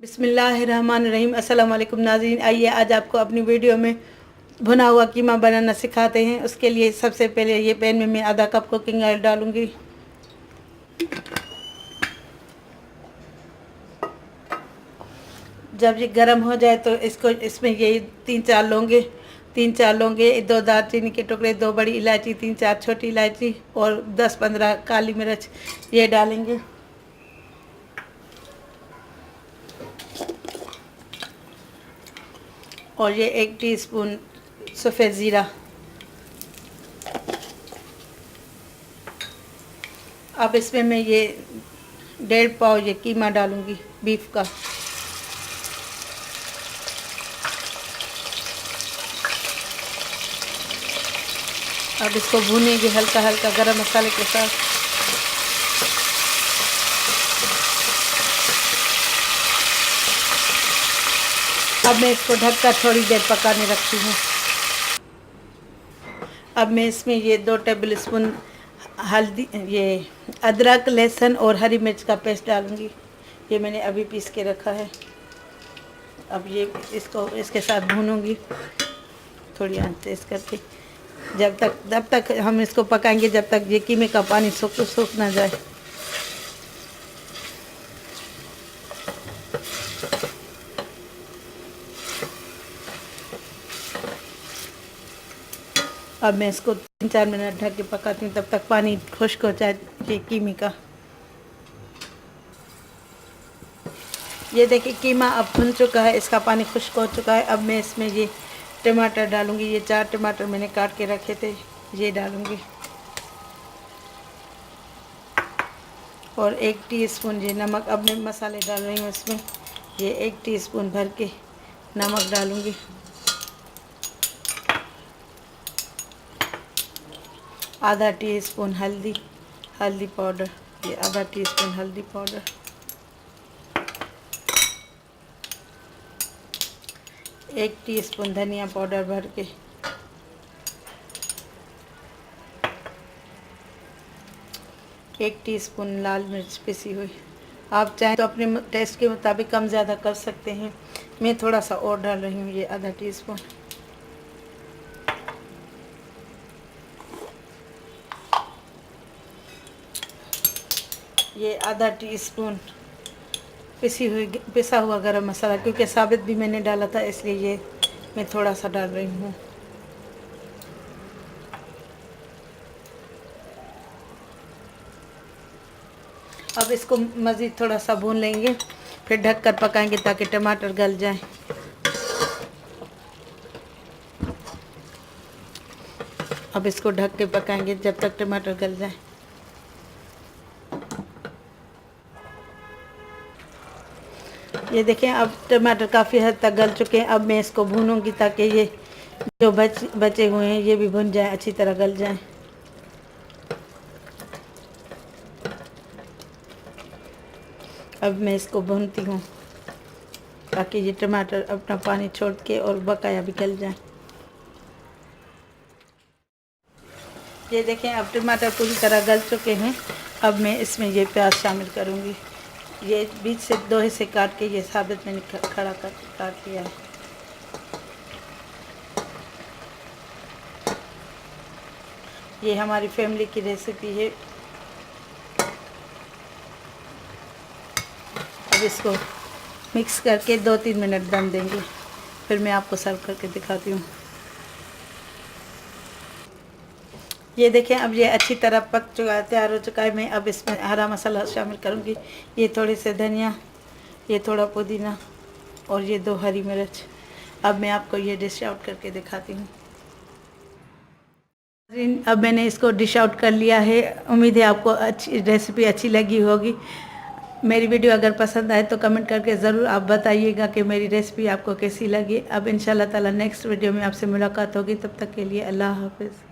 बिस्मिल्लाहिर्रहमानिर्रहीम। अस्सलाम वालेकुम नाज़रीन। आइए आज आपको अपनी वीडियो में भुना हुआ कीमा बनाना सिखाते हैं। उसके लिए सबसे पहले ये पैन में मैं आधा कप कुकिंग ऑयल डालूंगी। जब ये गर्म हो जाए तो इसमें ये तीन चार लौंगे, दो दालचीनी के टुकड़े, दो बड़ी इलायची, तीन चार छोटी इलायची और 10-15 काली मिर्च ये डालेंगे। और ये 1 टीस्पून सफ़ेद ज़ीरा। अब इसमें मैं ये 1.5 पाव ये कीमा डालूंगी बीफ का। अब इसको भूनेंगे हल्का हल्का गरम मसाले के साथ। अब मैं इसको ढककर थोड़ी देर पकाने रखती हूँ। अब मैं इसमें ये 2 टेबल स्पून हल्दी, ये अदरक, लहसुन और हरी मिर्च का पेस्ट डालूंगी। ये मैंने अभी पीस के रखा है। अब ये इसको इसके साथ भूनूंगी थोड़ी आंच तेज करके, जब तक हम इसको पकाएंगे जब तक ये कीमे का पानी सूख ना जाए। अब मैं इसको 3-4 मिनट ढक के पकाती हूँ, तब तक पानी खुश्क हो जाए ये कीमे का। ये देखिए कीमा अब भुन चुका है, इसका पानी खुश्क हो चुका है। अब मैं इसमें ये टमाटर डालूंगी। ये 4 टमाटर मैंने काट के रखे थे, ये डालूंगी। और 1 टीस्पून ये नमक। अब मैं मसाले डाल रही हूँ इसमें। ये 1 टीस्पून भर के नमक डालूंगी। आधा टीस्पून हल्दी पाउडर, ये आधा टीस्पून हल्दी पाउडर। 1 टीस्पून धनिया पाउडर भर के। 1 टीस्पून लाल मिर्च पिसी हुई। आप चाहें तो अपने टेस्ट के मुताबिक कम ज़्यादा कर सकते हैं। मैं थोड़ा सा और डाल रही हूँ, ये आधा टीस्पून। ये आधा टीस्पून पिसा हुआ गरम मसाला, क्योंकि साबित भी मैंने डाला था इसलिए ये मैं थोड़ा सा डाल रही हूँ। अब इसको मज़ीद थोड़ा सा भून लेंगे, फिर ढककर पकाएंगे ताकि टमाटर गल जाए। अब इसको ढक के पकाएंगे जब तक टमाटर गल जाए। ये देखें अब टमाटर काफ़ी हद तक गल चुके हैं। अब मैं इसको भूनूंगी ताकि ये जो बचे हुए हैं ये भी भुन जाए, अच्छी तरह गल जाए। अब मैं इसको भूनती हूँ ताकि ये टमाटर अपना पानी छोड़ के और बकाया भी गल जाए। ये देखें अब टमाटर पूरी तरह गल चुके हैं। अब मैं इसमें ये प्याज शामिल करूँगी। ये बीच से 2 हिस्से काट के ये साबित मैंने खड़ा कर काट लिया है। ये हमारी फैमिली की रेसिपी है। अब इसको मिक्स करके 2-3 मिनट दम देंगे, फिर मैं आपको सर्व करके दिखाती हूँ। ये देखें अब ये अच्छी तरह पक चुका है, तैयार हो चुका है। मैं अब इसमें हरा मसाला शामिल करूँगी। ये थोड़े से धनिया, ये थोड़ा पुदीना और ये 2 हरी मिर्च। अब मैं आपको ये डिश आउट करके दिखाती हूँ। अब मैंने इसको डिश आउट कर लिया है। उम्मीद है आपको रेसिपी अच्छी लगी होगी। मेरी वीडियो अगर पसंद आए तो कमेंट करके ज़रूर आप बताइएगा कि मेरी रेसिपी आपको कैसी लगी। अब इंशाल्लाह ताला नेक्स्ट वीडियो में आपसे मुलाकात होगी। तब तक के लिए अल्लाह हाफ़िज़।